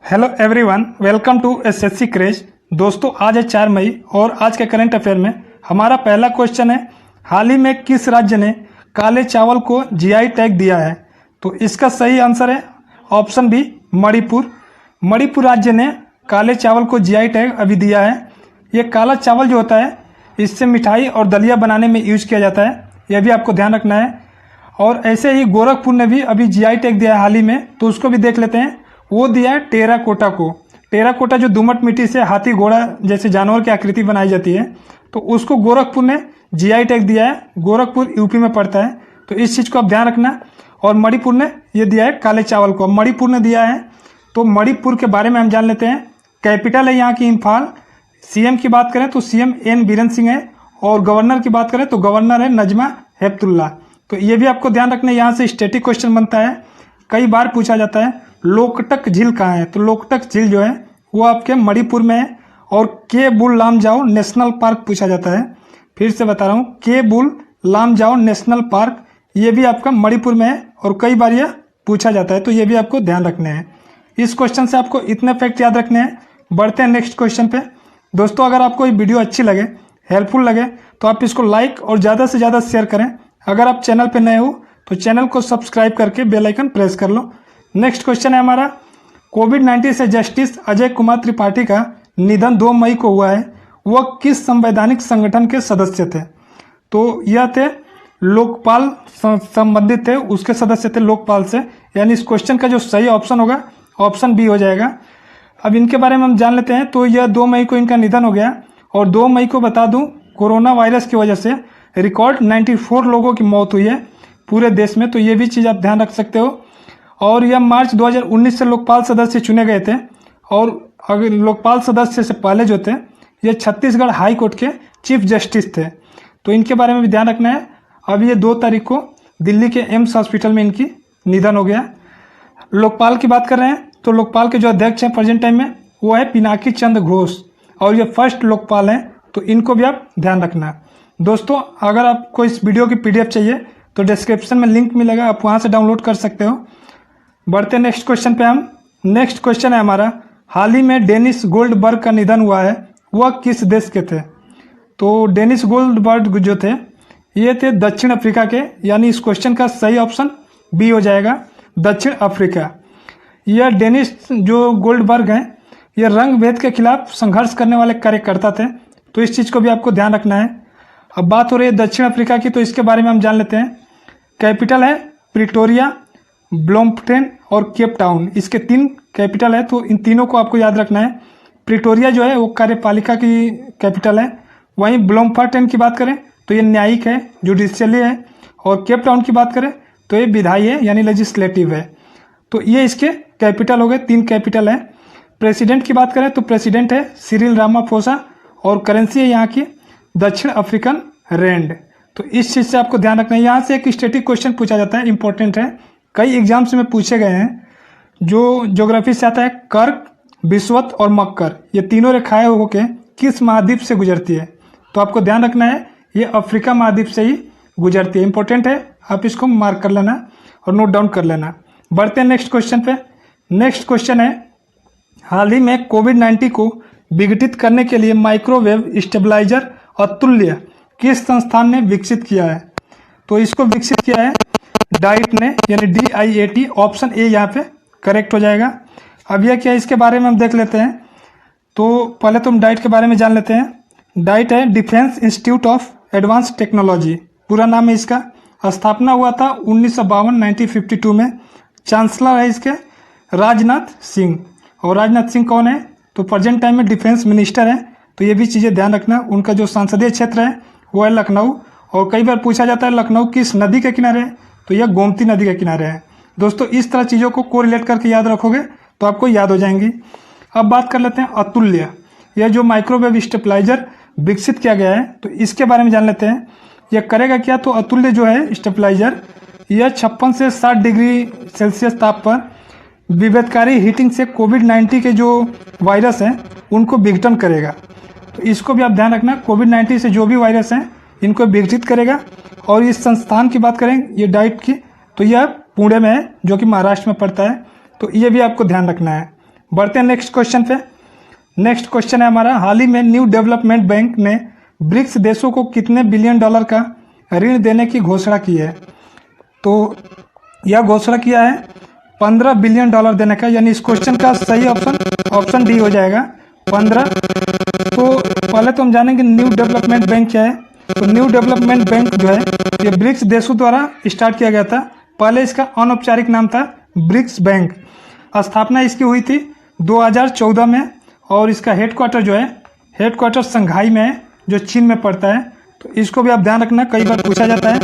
Hello everyone, welcome to SSC craze. दोस्तों, आज है 4 मई और आज के करंट अफेयर में हमारा पहला क्वेश्चन है, हाल ही में किस राज्य ने काले चावल को जीआई टैग दिया है? तो इसका सही आंसर है ऑप्शन बी, मणिपुर। मणिपुर राज्य ने काले चावल को जीआई टैग अभी दिया है। ये काला चावल जो होता है, इससे मिठाई और दलिया बनाने में यूज किया जाता है, यह भी आपको ध्यान रखना है। और ऐसे ही गोरखपुर ने भी अभी जीआई टैग दिया है हाल ही में, तो उसको भी देख लेते हैं। वो दिया है टेराकोटा को। टेराकोटा जो दोमट मिट्टी से हाथी घोड़ा जैसे जानवर की आकृति बनाई जाती है, तो उसको गोरखपुर ने जीआई टैग दिया है। गोरखपुर यूपी में पड़ता है, तो इस चीज़ को आप ध्यान रखना। और मणिपुर ने ये दिया है काले चावल को, मणिपुर ने दिया है। तो मणिपुर के बारे में हम जान लेते हैं। कैपिटल है यहाँ की इम्फाल। सीएम की बात करें तो सीएम एन बीरेन सिंह है, और गवर्नर की बात करें तो गवर्नर है नजमा हेपतुल्ला। तो ये भी आपको ध्यान रखना है, यहाँ से स्टैटिक क्वेश्चन बनता है, कई बार पूछा जाता है। लोकटक झील कहाँ है? तो लोकटक झील जो है वो आपके मणिपुर में है। और के बुल लामजाओ नेशनल पार्क पूछा जाता है। फिर से बता रहा हूँ, के बुल लामजाओ नेशनल पार्क, ये भी आपका मणिपुर में है और कई बार यह पूछा जाता है, तो ये भी आपको ध्यान रखने हैं। इस क्वेश्चन से आपको इतने फैक्ट याद रखने हैं। बढ़ते हैं नेक्स्ट क्वेश्चन पे। दोस्तों, अगर आपको ये वीडियो अच्छी लगे, हेल्पफुल लगे, तो आप इसको लाइक और ज़्यादा से ज़्यादा शेयर करें। अगर आप चैनल पे नए हो तो चैनल को सब्सक्राइब करके बेल आइकन प्रेस कर लो। नेक्स्ट क्वेश्चन है हमारा, कोविड-19 से जस्टिस अजय कुमार त्रिपाठी का निधन 2 मई को हुआ है। वह किस संवैधानिक संगठन के सदस्य थे? तो यह थे लोकपाल, संबंधित थे, उसके सदस्य थे लोकपाल से। यानी इस क्वेश्चन का जो सही ऑप्शन होगा ऑप्शन बी हो जाएगा। अब इनके बारे में हम जान लेते हैं। तो यह 2 मई को इनका निधन हो गया। और 2 मई को बता दूं, कोरोना वायरस की वजह से रिकॉर्ड 94 लोगों की मौत हुई है पूरे देश में, तो ये भी चीज़ आप ध्यान रख सकते हो। और यह मार्च 2019 से लोकपाल सदस्य चुने गए थे। और अगर लोकपाल सदस्य से पहले जो थे, ये छत्तीसगढ़ हाई कोर्ट के चीफ जस्टिस थे, तो इनके बारे में भी ध्यान रखना है। अब ये 2 तारीख को दिल्ली के एम्स हॉस्पिटल में इनकी निधन हो गया। लोकपाल की बात कर रहे हैं, तो लोकपाल के जो अध्यक्ष हैं प्रेजेंट टाइम में, वो है पिनाकी चंद्र घोष, और ये फर्स्ट लोकपाल हैं, तो इनको भी आप ध्यान रखना। दोस्तों, अगर आपको इस वीडियो की PDF चाहिए तो डिस्क्रिप्शन में लिंक मिलेगा, आप वहाँ से डाउनलोड कर सकते हो। बढ़ते नेक्स्ट क्वेश्चन पे हम। नेक्स्ट क्वेश्चन है हमारा, हाल ही में डेनिस गोल्डबर्ग का निधन हुआ है, वह किस देश के थे? तो डेनिस गोल्डबर्ग जो थे, ये थे दक्षिण अफ्रीका के। यानी इस क्वेश्चन का सही ऑप्शन बी हो जाएगा, दक्षिण अफ्रीका। यह डेनिस जो गोल्डबर्ग हैं, ये रंग भेद के खिलाफ संघर्ष करने वाले कार्यकर्ता थे, तो इस चीज़ को भी आपको ध्यान रखना है। अब बात हो रही है दक्षिण अफ्रीका की, तो इसके बारे में हम जान लेते हैं। कैपिटल है प्रिटोरिया, ब्लोमफटेन और केप टाउन, इसके 3 कैपिटल है, तो इन तीनों को आपको याद रखना है। प्रिटोरिया जो है वो कार्यपालिका की कैपिटल है। वहीं ब्लोमफटेन की बात करें तो ये न्यायिक है, जुडिशियली है। और केप टाउन की बात करें तो ये विधायी है, यानी लेजिस्लेटिव है। तो ये इसके कैपिटल हो गए, 3 कैपिटल है। प्रेसिडेंट की बात करें तो प्रेसिडेंट है सिरिल रामाफोसा, और करेंसी है यहाँ की दक्षिण अफ्रीकन रैंड। तो इस चीज़ से आपको ध्यान रखना है। यहाँ से एक स्टैटिक क्वेश्चन पूछा जाता है, इंपॉर्टेंट है, कई एग्जाम्स में पूछे गए हैं। जो ज्योग्राफी से आता है, कर्क, विषुवत और मकर, ये तीनों रेखाएं होके किस महाद्वीप से गुजरती है? तो आपको ध्यान रखना है, ये अफ्रीका महाद्वीप से ही गुजरती है। इंपॉर्टेंट है, आप इसको मार्क कर लेना और नोट डाउन कर लेना। बढ़ते हैं नेक्स्ट क्वेश्चन पे। नेक्स्ट क्वेश्चन है, हाल ही में कोविड-19 को विघटित करने के लिए माइक्रोवेव स्टेबलाइजर अतुल्य किस संस्थान ने विकसित किया है? तो इसको विकसित किया है डाइट ने, यानी DIAT। ऑप्शन ए यहाँ पे करेक्ट हो जाएगा। अब यह क्या है, इसके बारे में हम देख लेते हैं। तो पहले तो हम डाइट के बारे में जान लेते हैं। डाइट है defence institute of advance technology, पूरा नाम है इसका। स्थापना हुआ था 1952 में। चांसलर है इसके राजनाथ सिंह। और राजनाथ सिंह कौन है? तो प्रेजेंट टाइम में डिफेंस मिनिस्टर है। तो ये भी चीज़ें ध्यान रखना। उनका जो संसदीय क्षेत्र है वो है लखनऊ। और कई बार पूछा जाता है लखनऊ किस नदी के किनारे है? तो यह गोमती नदी के किनारे है। दोस्तों, इस तरह चीज़ों को कोरिलेट करके याद रखोगे तो आपको याद हो जाएंगी। अब बात कर लेते हैं अतुल्य। यह जो माइक्रोवेव स्टेबलाइजर विकसित किया गया है, तो इसके बारे में जान लेते हैं। यह करेगा क्या? तो अतुल्य जो है स्टेबलाइजर, यह 56 से 60 डिग्री सेल्सियस ताप पर विभेदकारी हीटिंग से कोविड-19 के जो वायरस हैं उनको विघटन करेगा। तो इसको भी आप ध्यान रखना, कोविड-19 से जो भी वायरस हैं इनको विघटित करेगा। और इस संस्थान की बात करें, ये डाइट की, तो यह पुणे में है, जो कि महाराष्ट्र में पड़ता है। तो ये भी आपको ध्यान रखना है। बढ़ते हैं नेक्स्ट क्वेश्चन पे। नेक्स्ट क्वेश्चन है हमारा, हाल ही में न्यू डेवलपमेंट बैंक ने ब्रिक्स देशों को कितने बिलियन डॉलर का ऋण देने की घोषणा की है? तो यह घोषणा किया है 15 बिलियन डॉलर देने का, यानी इस क्वेश्चन का सही ऑप्शन डी हो जाएगा 15। तो पहले तो हम जानेंगे न्यू डेवलपमेंट बैंक क्या है। तो न्यू डेवलपमेंट बैंक जो है ये ब्रिक्स देशों द्वारा स्टार्ट किया गया था। पहले इसका अनौपचारिक नाम था ब्रिक्स बैंक। स्थापना इसकी हुई थी 2014 में और इसका हेडक्वार्टर जो है हेडक्वार्टर संघाई में है, जो चीन में पड़ता है। तो इसको भी आप ध्यान रखना, कई बार पूछा जाता है।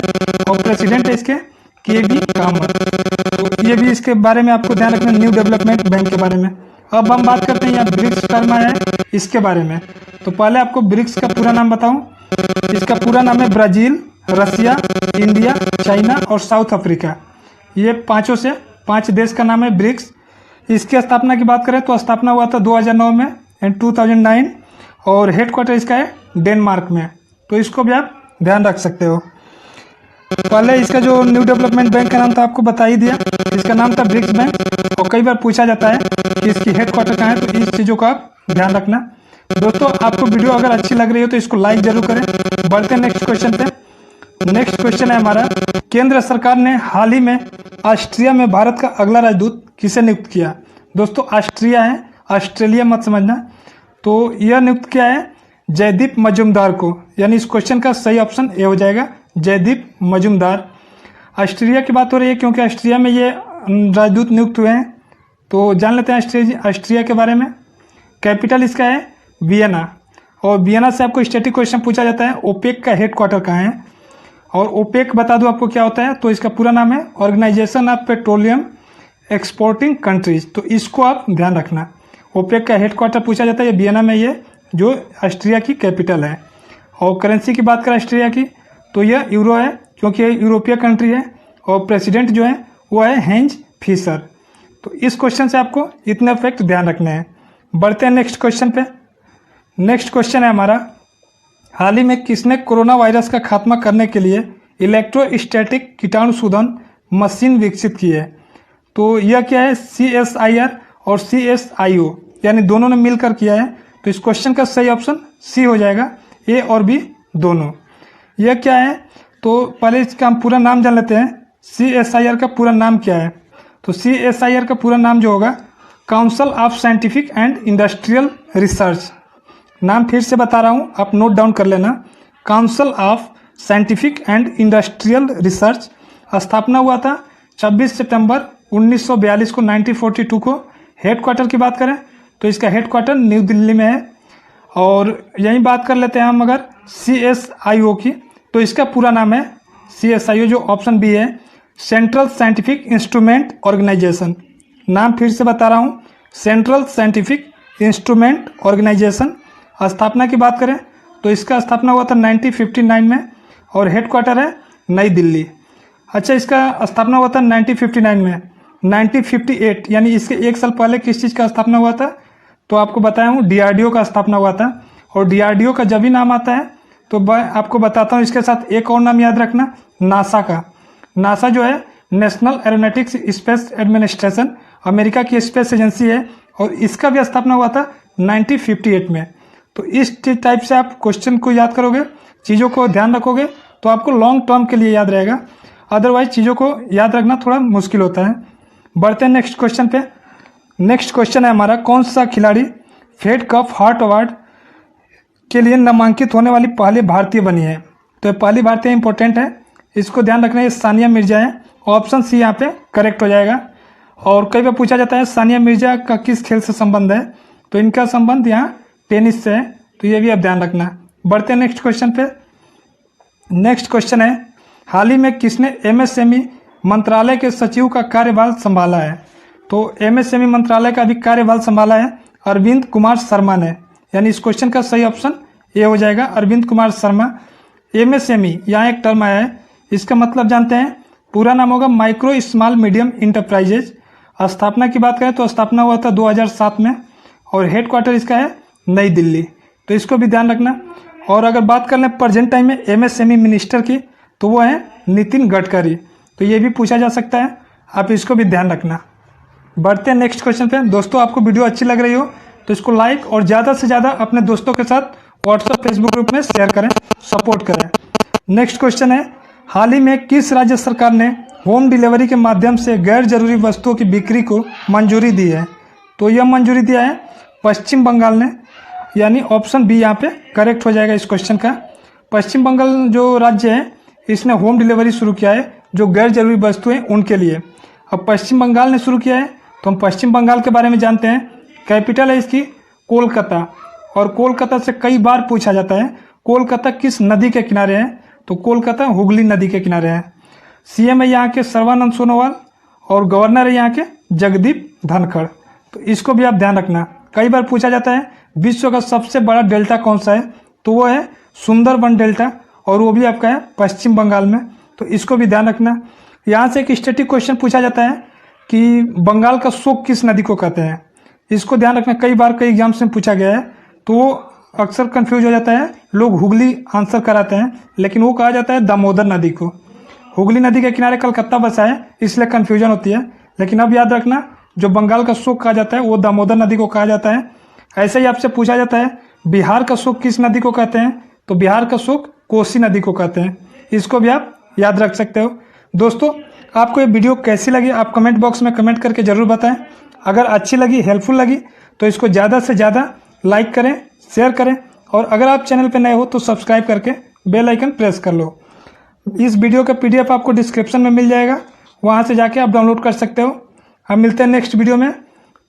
और प्रेसिडेंट है इसके के.बी. कामत। तो ये भी इसके बारे में आपको ध्यान रखना, न्यू डेवलपमेंट बैंक के बारे में। अब हम बात करते हैं यहाँ ब्रिक्स टर्म है इसके बारे में। तो पहले आपको ब्रिक्स का पूरा नाम बताऊं। इसका पूरा नाम है ब्राजील, रसिया, इंडिया, चाइना और साउथ अफ्रीका। ये पांचों से 5 देश का नाम है ब्रिक्स। इसकी स्थापना की बात करें तो स्थापना हुआ था 2009 में एंड 2009 और हेडक्वार्टर इसका है डेनमार्क में। तो इसको भी आप ध्यान रख सकते हो। पहले इसका जो न्यू डेवलपमेंट बैंक का नाम था आपको बता ही दिया, इसका नाम था ब्रिक्स बैंक। और कई बार पूछा जाता है कि इसकी हेडक्वार्टर कहाँ है, तो इस चीज़ों का आप ध्यान रखना। दोस्तों आपको वीडियो अगर अच्छी लग रही हो तो इसको लाइक जरूर करें। बढ़ते हैं नेक्स्ट क्वेश्चन पे। नेक्स्ट क्वेश्चन है हमारा, केंद्र सरकार ने हाल ही में ऑस्ट्रिया में भारत का अगला राजदूत किसे नियुक्त किया? दोस्तों ऑस्ट्रिया है, ऑस्ट्रेलिया मत समझना। तो यह नियुक्त किया है जयदीप मजूमदार को, यानी इस क्वेश्चन का सही ऑप्शन ए हो जाएगा जयदीप मजूमदार। ऑस्ट्रिया की बात हो रही है क्योंकि ऑस्ट्रिया में ये राजदूत नियुक्त हुए हैं। तो जान लेते हैं ऑस्ट्रिया के बारे में। कैपिटल इसका है वियना और वियना से आपको स्टैटिक क्वेश्चन पूछा जाता है ओपेक का हेडक्वार्टर कहाँ है। और ओपेक बता दूं आपको क्या होता है, तो इसका पूरा नाम है organisation of petroleum exporting countries. तो इसको आप ध्यान रखना, ओपेक का हेडक्वार्टर पूछा जाता है ये वियना में, ये जो ऑस्ट्रिया की कैपिटल है। और करेंसी की बात करें ऑस्ट्रिया की तो यह यूरो है क्योंकि ये यूरोपीय कंट्री है और प्रेसिडेंट जो है वो है हेंज फिशर। तो इस क्वेश्चन से आपको इतने फैक्ट ध्यान रखने हैं। बढ़ते हैं नेक्स्ट क्वेश्चन पे। नेक्स्ट क्वेश्चन है हमारा, हाल ही में किसने कोरोना वायरस का खात्मा करने के लिए इलेक्ट्रोस्टैटिक कीटाणु शोधन मशीन विकसित की है? तो यह क्या है, CSIR और CSIO, यानी दोनों ने मिलकर किया है। तो इस क्वेश्चन का सही ऑप्शन सी हो जाएगा, ए और बी दोनों। यह क्या है, तो पहले इसका हम पूरा नाम जान लेते हैं। CSIR का पूरा नाम क्या है? तो CSIR का पूरा नाम जो होगा council of scientific and industrial research. नाम फिर से बता रहा हूँ, आप नोट डाउन कर लेना, council of scientific and industrial research. स्थापना हुआ था 26 सितंबर 1942 को, 1942 को। हेडक्वार्टर की बात करें तो इसका हेडक्वार्टर न्यू दिल्ली में है। और यही बात कर लेते हैं हम अगर CSIO की, तो इसका पूरा नाम है CSIO, जो ऑप्शन बी है सेंट्रल साइंटिफिक इंस्ट्रूमेंट ऑर्गेनाइजेशन। नाम फिर से बता रहा हूँ, सेंट्रल साइंटिफिक इंस्ट्रूमेंट ऑर्गेनाइजेशन। स्थापना की बात करें तो इसका स्थापना हुआ था 1959 में और हेडक्वार्टर है नई दिल्ली। अच्छा, इसका स्थापना हुआ था 1959 में। 1958 यानी इसके एक साल पहले किस चीज़ का स्थापना हुआ था, तो आपको बताया हूँ DRDO का स्थापना हुआ था। और DRDO का जब भी नाम आता है तो आपको बताता हूँ, इसके साथ एक और नाम याद रखना, नासा का। नासा जो है national aeronautics space administration, America की स्पेस एजेंसी है और इसका भी स्थापना हुआ था 1958 में। तो इस टाइप से आप क्वेश्चन को याद करोगे, चीज़ों को ध्यान रखोगे तो आपको लॉन्ग टर्म के लिए याद रहेगा। अदरवाइज चीज़ों को याद रखना थोड़ा मुश्किल होता है। बढ़ते हैं नेक्स्ट क्वेश्चन पे। नेक्स्ट क्वेश्चन है हमारा, कौन सा खिलाड़ी फेड कप हार्ट अवार्ड के लिए नामांकित होने वाली पहली भारतीय बनी है? तो पहली भारतीय इंपॉर्टेंट है, इसको ध्यान रखना है, सानिया मिर्जा है। ऑप्शन सी यहाँ पे करेक्ट हो जाएगा। और कई बार पूछा जाता है सानिया मिर्जा का किस खेल से संबंध है, तो इनका संबंध यहाँ टेनिस से है, तो ये भी आप ध्यान रखना। बढ़ते हैं नेक्स्ट क्वेश्चन पे। नेक्स्ट क्वेश्चन है, हाल ही में किसने MSME मंत्रालय के सचिव का कार्यभार संभाला है? तो MSME मंत्रालय का भी कार्यभार संभाला है अरविंद कुमार शर्मा ने, यानी इस क्वेश्चन का सही ऑप्शन ए हो जाएगा, अरविंद कुमार शर्मा। MSME यहाँ एक टर्म आया है, इसका मतलब जानते हैं, पूरा नाम होगा माइक्रो स्मॉल मीडियम इंटरप्राइजेज। स्थापना की बात करें तो स्थापना हुआ था 2007 में और हेडक्वार्टर इसका है नई दिल्ली, तो इसको भी ध्यान रखना। और अगर बात कर लें प्रेजेंट टाइम में MSME मिनिस्टर की, तो वो है नितिन गडकरी, तो ये भी पूछा जा सकता है, आप इसको भी ध्यान रखना। बढ़ते हैं नेक्स्ट क्वेश्चन पे। दोस्तों आपको वीडियो अच्छी लग रही हो तो इसको लाइक और ज़्यादा से ज़्यादा अपने दोस्तों के साथ व्हाट्सएप फेसबुक ग्रुप में शेयर करें, सपोर्ट करें। नेक्स्ट क्वेश्चन है, हाल ही में किस राज्य सरकार ने होम डिलीवरी के माध्यम से गैर जरूरी वस्तुओं की बिक्री को मंजूरी दी है? तो यह मंजूरी दिया है पश्चिम बंगाल ने, यानी ऑप्शन बी यहाँ पे करेक्ट हो जाएगा इस क्वेश्चन का। पश्चिम बंगाल जो राज्य है इसने होम डिलीवरी शुरू किया है जो गैर जरूरी वस्तुएं उनके लिए। अब पश्चिम बंगाल ने शुरू किया है तो हम पश्चिम बंगाल के बारे में जानते हैं। कैपिटल है इसकी कोलकाता, और कोलकाता से कई बार पूछा जाता है कोलकाता किस नदी के किनारे है? तो कोलकाता हुगली नदी के किनारे है। सीएम है यहाँ के सर्बानंद सोनोवाल और गवर्नर है यहाँ के जगदीप धनखड़। तो इसको भी आप ध्यान रखना, कई बार पूछा जाता है विश्व का सबसे बड़ा डेल्टा कौन सा है? तो वो है सुंदरबन डेल्टा, और वो भी आपका है पश्चिम बंगाल में। तो इसको भी ध्यान रखना। यहाँ से एक स्टैटिक क्वेश्चन पूछा जाता है कि बंगाल का शोक किस नदी को कहते हैं? इसको ध्यान रखना, कई बार कई एग्जाम्स में पूछा गया है तो वो अक्सर कंफ्यूज हो जाता है, लोग हुगली आंसर कराते हैं लेकिन वो कहा जाता है दामोदर नदी को। हुगली नदी के किनारे कलकत्ता बसा है इसलिए कन्फ्यूजन होती है, लेकिन अब याद रखना जो बंगाल का शोक कहा जाता है वो दामोदर नदी को कहा जाता है। ऐसे ही आपसे पूछा जाता है बिहार का शोक किस नदी को कहते हैं? तो बिहार का शोक कोसी नदी को कहते हैं। इसको भी आप याद रख सकते हो। दोस्तों आपको ये वीडियो कैसी लगी आप कमेंट बॉक्स में कमेंट करके ज़रूर बताएं। अगर अच्छी लगी, हेल्पफुल लगी तो इसको ज़्यादा से ज़्यादा लाइक करें, शेयर करें, और अगर आप चैनल पर नए हो तो सब्सक्राइब करके बेल आइकन प्रेस कर लो। इस वीडियो का PDF आपको डिस्क्रिप्शन में मिल जाएगा, वहाँ से जाके आप डाउनलोड कर सकते हो। हम मिलते हैं नेक्स्ट वीडियो में।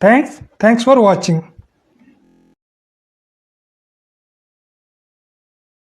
Thanks for watching.